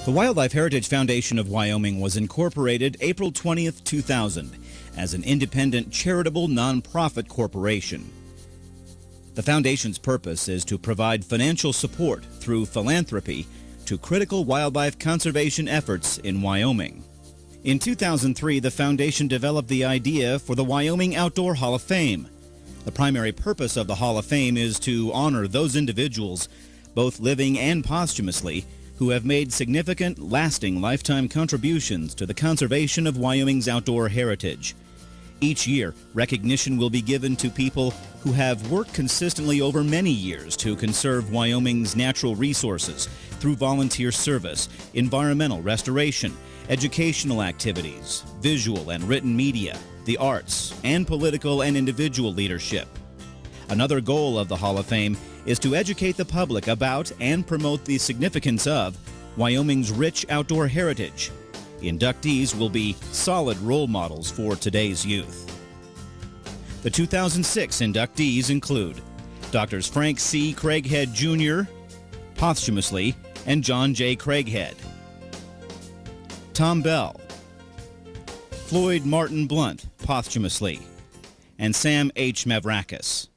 The Wildlife Heritage Foundation of Wyoming was incorporated April 20th, 2000 as an independent charitable nonprofit corporation. The foundation's purpose is to provide financial support through philanthropy to critical wildlife conservation efforts in Wyoming. In 2003, the foundation developed the idea for the Wyoming Outdoor Hall of Fame. The primary purpose of the Hall of Fame is to honor those individuals, both living and posthumously, who have made significant, lasting lifetime contributions to the conservation of Wyoming's outdoor heritage. Each year, recognition will be given to people who have worked consistently over many years to conserve Wyoming's natural resources through volunteer service, environmental restoration, educational activities, visual and written media, the arts, and political and individual leadership. Another goal of the Hall of Fame is to educate the public about and promote the significance of Wyoming's rich outdoor heritage. Inductees will be solid role models for today's youth. The 2006 inductees include Drs. Frank C. Craighead Jr., posthumously, and John J. Craighead; Tom Bell; Floyd Martin Blunt, posthumously; and Sam H. Mavrakis.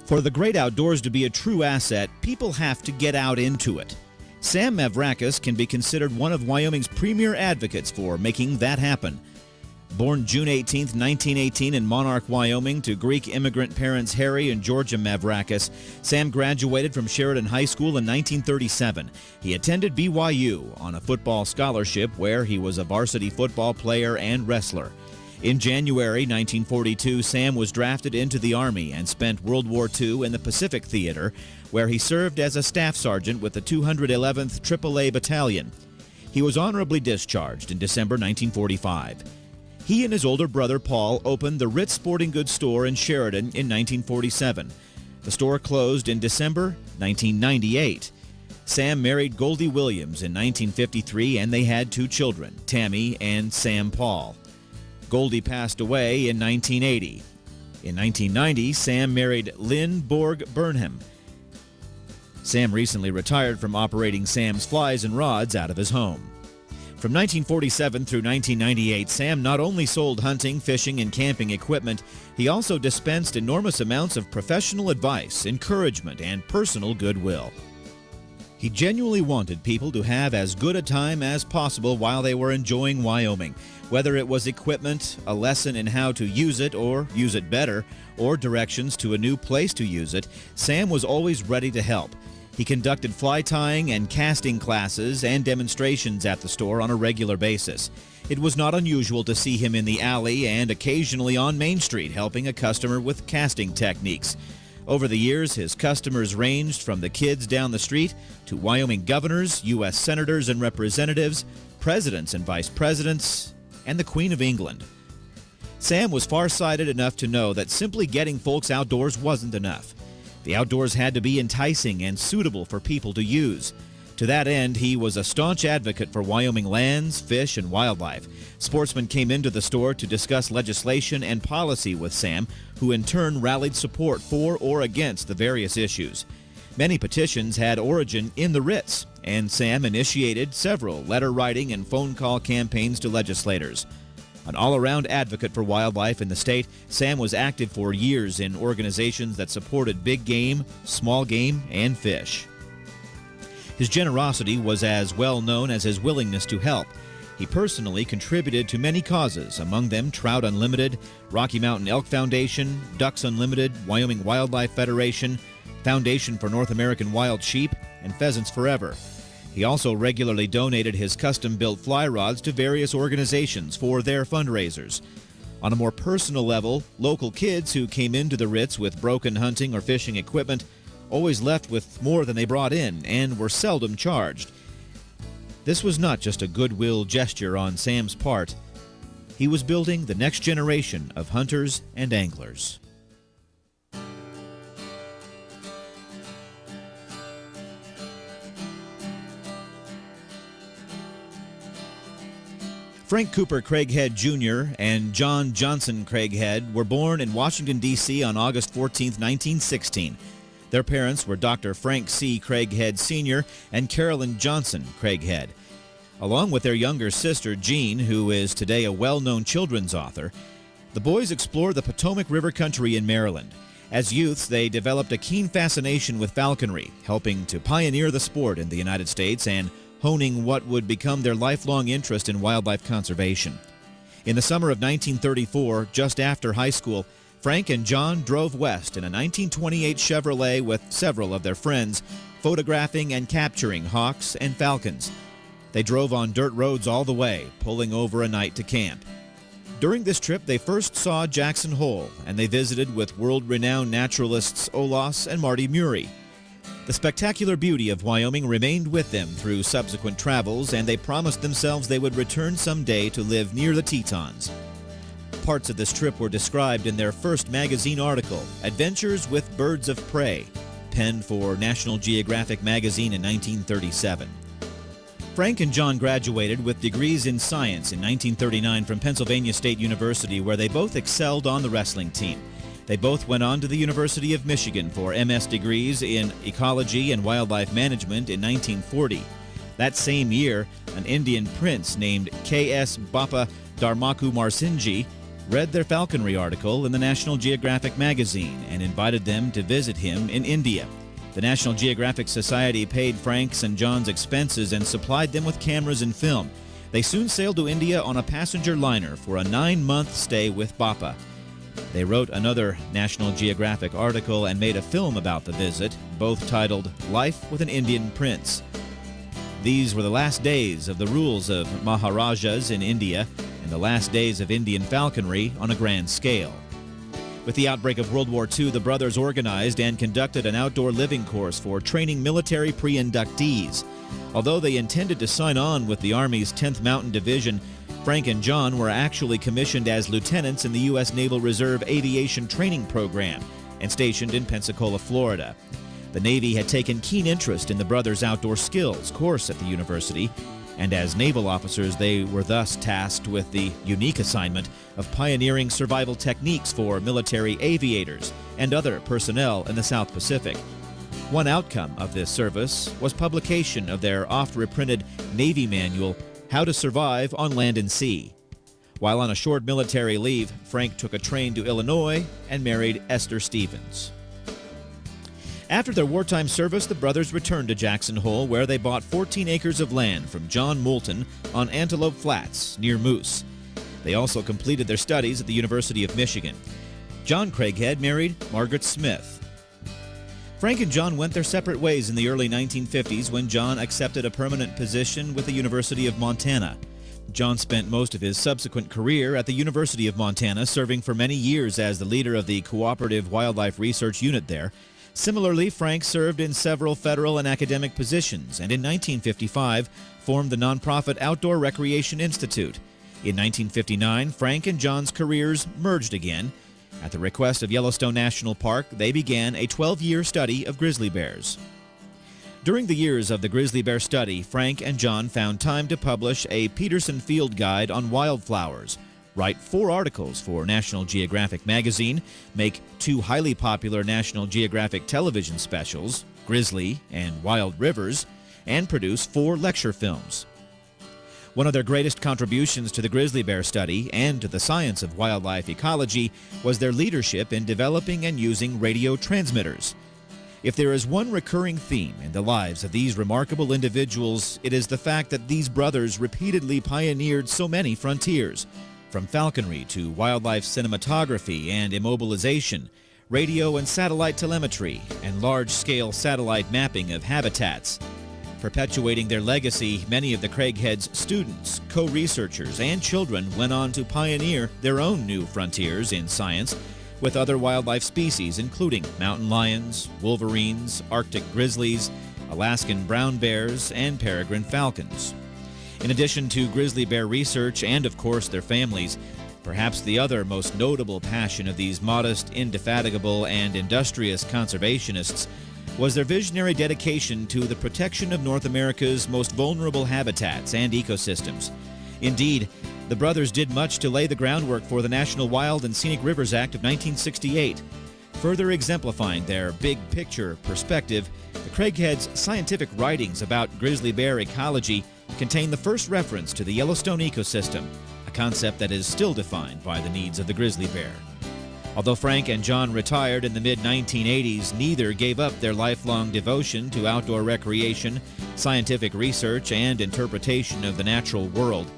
For the great outdoors to be a true asset, people have to get out into it. Sam Mavrakis can be considered one of Wyoming's premier advocates for making that happen. Born June 18, 1918 in Monarch, Wyoming, to Greek immigrant parents Harry and Georgia Mavrakis, Sam graduated from Sheridan High School in 1937. He attended BYU on a football scholarship where he was a varsity football player and wrestler. In January 1942, Sam was drafted into the Army and spent World War II in the Pacific Theater, where he served as a staff sergeant with the 211th AAA Battalion. He was honorably discharged in December 1945. He and his older brother Paul opened the Ritz Sporting Goods store in Sheridan in 1947. The store closed in December 1998. Sam married Goldie Williams in 1953, and they had two children, Tammy and Sam Paul. Goldie passed away in 1980. In 1990, Sam married Lynn Borg Burnham. Sam recently retired from operating Sam's Flies and Rods out of his home. From 1947 through 1998, Sam not only sold hunting, fishing, and camping equipment, he also dispensed enormous amounts of professional advice, encouragement, and personal goodwill. He genuinely wanted people to have as good a time as possible while they were enjoying Wyoming. Whether it was equipment, a lesson in how to use it or use it better, or directions to a new place to use it, Sam was always ready to help. He conducted fly tying and casting classes and demonstrations at the store on a regular basis. It was not unusual to see him in the alley and occasionally on Main Street helping a customer with casting techniques. Over the years, his customers ranged from the kids down the street to Wyoming governors, U.S. senators and representatives, presidents and vice presidents, and the Queen of England. Sam was far-sighted enough to know that simply getting folks outdoors wasn't enough. The outdoors had to be enticing and suitable for people to use. To that end, he was a staunch advocate for Wyoming lands, fish, and wildlife. Sportsmen came into the store to discuss legislation and policy with Sam, who in turn rallied support for or against the various issues. Many petitions had origin in the Ritz, and Sam initiated several letter-writing and phone call campaigns to legislators. An all-around advocate for wildlife in the state, Sam was active for years in organizations that supported big game, small game, and fish. His generosity was as well known as his willingness to help. He personally contributed to many causes, among them Trout Unlimited, Rocky Mountain Elk Foundation, Ducks Unlimited, Wyoming Wildlife Federation, Foundation for North American Wild Sheep, and Pheasants Forever. He also regularly donated his custom-built fly rods to various organizations for their fundraisers. On a more personal level, local kids who came into the Ritz with broken hunting or fishing equipment always left with more than they brought in and were seldom charged. This was not just a goodwill gesture on Sam's part. He was building the next generation of hunters and anglers. Frank Cooper Craighead Jr. and John Johnson Craighead were born in Washington, D.C. on August 14, 1916. Their parents were Dr. Frank C. Craighead Sr. and Carolyn Johnson Craighead. Along with their younger sister, Jean, who is today a well-known children's author, the boys explore the Potomac River country in Maryland. As youths, they developed a keen fascination with falconry, helping to pioneer the sport in the United States and honing what would become their lifelong interest in wildlife conservation. In the summer of 1934, just after high school, Frank and John drove west in a 1928 Chevrolet with several of their friends, photographing and capturing hawks and falcons. They drove on dirt roads all the way, pulling over a night to camp. During this trip, they first saw Jackson Hole, and they visited with world-renowned naturalists Olaus and Marty Murie. The spectacular beauty of Wyoming remained with them through subsequent travels, and they promised themselves they would return someday to live near the Tetons. Parts of this trip were described in their first magazine article, Adventures with Birds of Prey, penned for National Geographic magazine in 1937. Frank and John graduated with degrees in science in 1939 from Pennsylvania State University, where they both excelled on the wrestling team. They both went on to the University of Michigan for MS degrees in ecology and wildlife management in 1940. That same year, an Indian prince named K.S. Bappa Dharmaku Marsinji read their falconry article in the National Geographic magazine and invited them to visit him in India. The National Geographic Society paid Frank's and John's expenses and supplied them with cameras and film. They soon sailed to India on a passenger liner for a 9-month stay with Bappa. They wrote another National Geographic article and made a film about the visit, both titled Life with an Indian Prince. These were the last days of the rules of Maharajas in India and the last days of Indian falconry on a grand scale. With the outbreak of World War II, the brothers organized and conducted an outdoor living course for training military pre-inductees. Although they intended to sign on with the Army's 10th Mountain Division, Frank and John were actually commissioned as lieutenants in the U.S. Naval Reserve Aviation Training Program and stationed in Pensacola, Florida. The Navy had taken keen interest in the brothers' outdoor skills course at the university, and as naval officers, they were thus tasked with the unique assignment of pioneering survival techniques for military aviators and other personnel in the South Pacific. One outcome of this service was publication of their oft-reprinted Navy manual, How to Survive on Land and Sea. While on a short military leave, Frank took a train to Illinois and married Esther Stevens. After their wartime service, the brothers returned to Jackson Hole, where they bought 14 acres of land from John Moulton on Antelope Flats, near Moose. They also completed their studies at the University of Michigan. John Craighead married Margaret Smith. Frank and John went their separate ways in the early 1950s when John accepted a permanent position with the University of Montana. John spent most of his subsequent career at the University of Montana, serving for many years as the leader of the Cooperative Wildlife Research Unit there. Similarly, Frank served in several federal and academic positions, and in 1955 formed the nonprofit Outdoor Recreation Institute. In 1959, Frank and John's careers merged again. At the request of Yellowstone National Park, they began a 12-year study of grizzly bears. During the years of the grizzly bear study, Frank and John found time to publish a Peterson Field Guide on wildflowers, write 4 articles for National Geographic magazine, make 2 highly popular National Geographic television specials, Grizzly and Wild Rivers, and produce 4 lecture films. One of their greatest contributions to the grizzly bear study and to the science of wildlife ecology was their leadership in developing and using radio transmitters. If there is one recurring theme in the lives of these remarkable individuals, it is the fact that these brothers repeatedly pioneered so many frontiers. From falconry to wildlife cinematography and immobilization, radio and satellite telemetry, and large-scale satellite mapping of habitats. Perpetuating their legacy, many of the Craigheads' students, co-researchers, and children went on to pioneer their own new frontiers in science with other wildlife species, including mountain lions, wolverines, Arctic grizzlies, Alaskan brown bears, and peregrine falcons. In addition to grizzly bear research and, of course, their families, perhaps the other most notable passion of these modest, indefatigable, and industrious conservationists was their visionary dedication to the protection of North America's most vulnerable habitats and ecosystems. Indeed, the brothers did much to lay the groundwork for the National Wild and Scenic Rivers Act of 1968. Further exemplifying their big picture perspective, the Craigheads' scientific writings about grizzly bear ecology contain the first reference to the Yellowstone ecosystem, a concept that is still defined by the needs of the grizzly bear. Although Frank and John retired in the mid-1980s, neither gave up their lifelong devotion to outdoor recreation, scientific research, and interpretation of the natural world.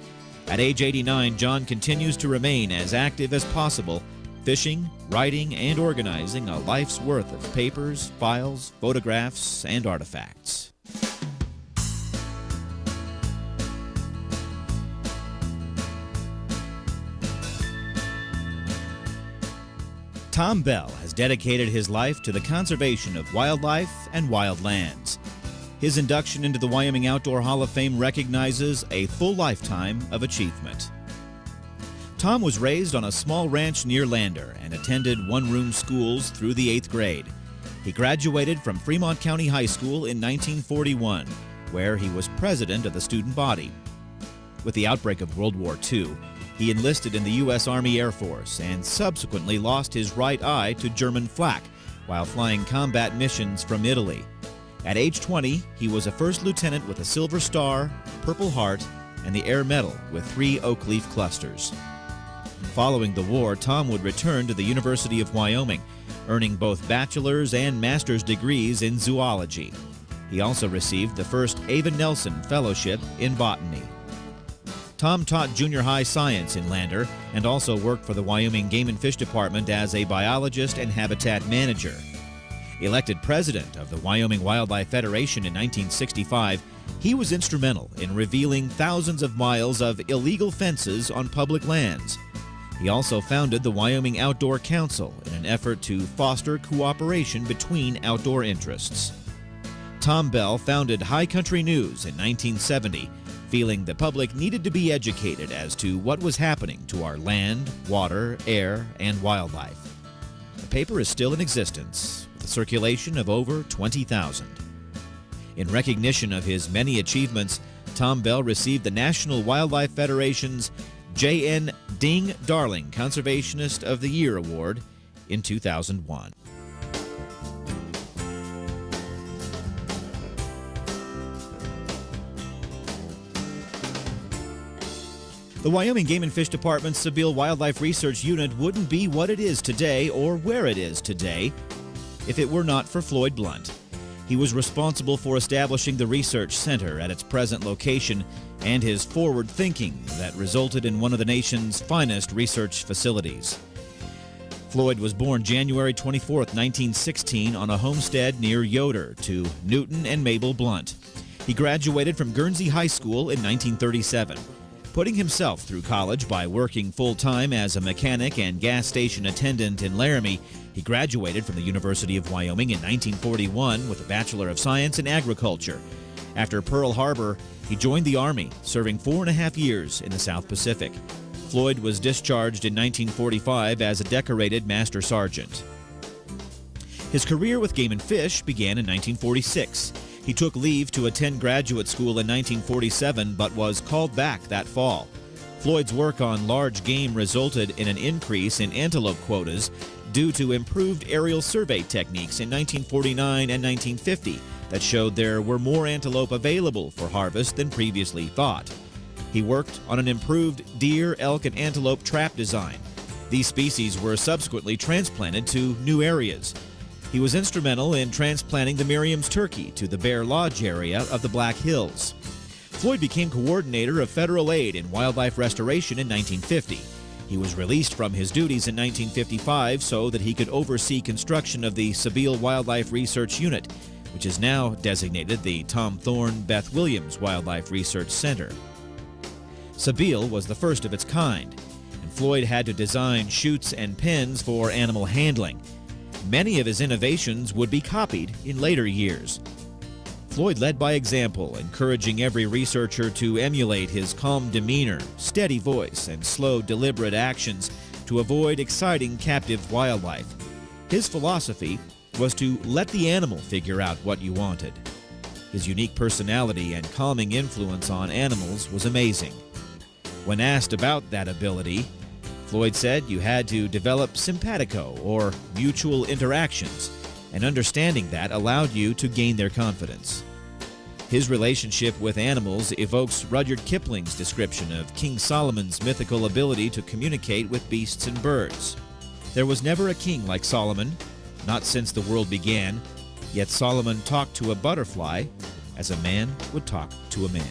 At age 89, John continues to remain as active as possible, fishing, writing, and organizing a life's worth of papers, files, photographs, and artifacts. Tom Bell has dedicated his life to the conservation of wildlife and wild lands. His induction into the Wyoming Outdoor Hall of Fame recognizes a full lifetime of achievement. Tom was raised on a small ranch near Lander and attended one-room schools through the 8th grade. He graduated from Fremont County High School in 1941, where he was president of the student body. With the outbreak of World War II, he enlisted in the U.S. Army Air Force and subsequently lost his right eye to German flak while flying combat missions from Italy. At age 20, he was a first lieutenant with a Silver Star, Purple Heart, and the Air Medal with 3 oak leaf clusters. Following the war, Tom would return to the University of Wyoming, earning both bachelor's and master's degrees in zoology. He also received the first Ava Nelson Fellowship in botany. Tom taught junior high science in Lander and also worked for the Wyoming Game and Fish Department as a biologist and habitat manager. Elected president of the Wyoming Wildlife Federation in 1965, he was instrumental in revealing thousands of miles of illegal fences on public lands. He also founded the Wyoming Outdoor Council in an effort to foster cooperation between outdoor interests. Tom Bell founded High Country News in 1970, feeling the public needed to be educated as to what was happening to our land, water, air, and wildlife. The paper is still in existence, with a circulation of over 20,000. In recognition of his many achievements, Tom Bell received the National Wildlife Federation's J.N. Ding Darling Conservationist of the Year Award in 2001. The Wyoming Game and Fish Department's Sabile Wildlife Research Unit wouldn't be what it is today or where it is today if it were not for Floyd Blunt. He was responsible for establishing the research center at its present location and his forward thinking that resulted in one of the nation's finest research facilities. Floyd was born January 24, 1916 on a homestead near Yoder to Newton and Mabel Blunt. He graduated from Guernsey High School in 1937. Putting himself through college by working full-time as a mechanic and gas station attendant in Laramie, he graduated from the University of Wyoming in 1941 with a Bachelor of Science in Agriculture. After Pearl Harbor, he joined the Army, serving 4.5 years in the South Pacific. Floyd was discharged in 1945 as a decorated Master Sergeant. His career with Game and Fish began in 1946. He took leave to attend graduate school in 1947 but was called back that fall. Floyd's work on large game resulted in an increase in antelope quotas due to improved aerial survey techniques in 1949 and 1950 that showed there were more antelope available for harvest than previously thought. He worked on an improved deer, elk, and antelope trap design. These species were subsequently transplanted to new areas. He was instrumental in transplanting the Merriam's turkey to the Bear Lodge area of the Black Hills. Floyd became coordinator of federal aid in wildlife restoration in 1950. He was released from his duties in 1955 so that he could oversee construction of the Sabile Wildlife Research Unit, which is now designated the Tom Thorne Beth Williams Wildlife Research Center. Sabile was the first of its kind, and Floyd had to design chutes and pens for animal handling. Many of his innovations would be copied in later years. Floyd led by example, encouraging every researcher to emulate his calm demeanor, steady voice, and slow, deliberate actions to avoid exciting captive wildlife. His philosophy was to let the animal figure out what you wanted. His unique personality and calming influence on animals was amazing. When asked about that ability, Floyd said you had to develop simpatico, or mutual interactions, and understanding that allowed you to gain their confidence. His relationship with animals evokes Rudyard Kipling's description of King Solomon's mythical ability to communicate with beasts and birds. There was never a king like Solomon, not since the world began, yet Solomon talked to a butterfly as a man would talk to a man.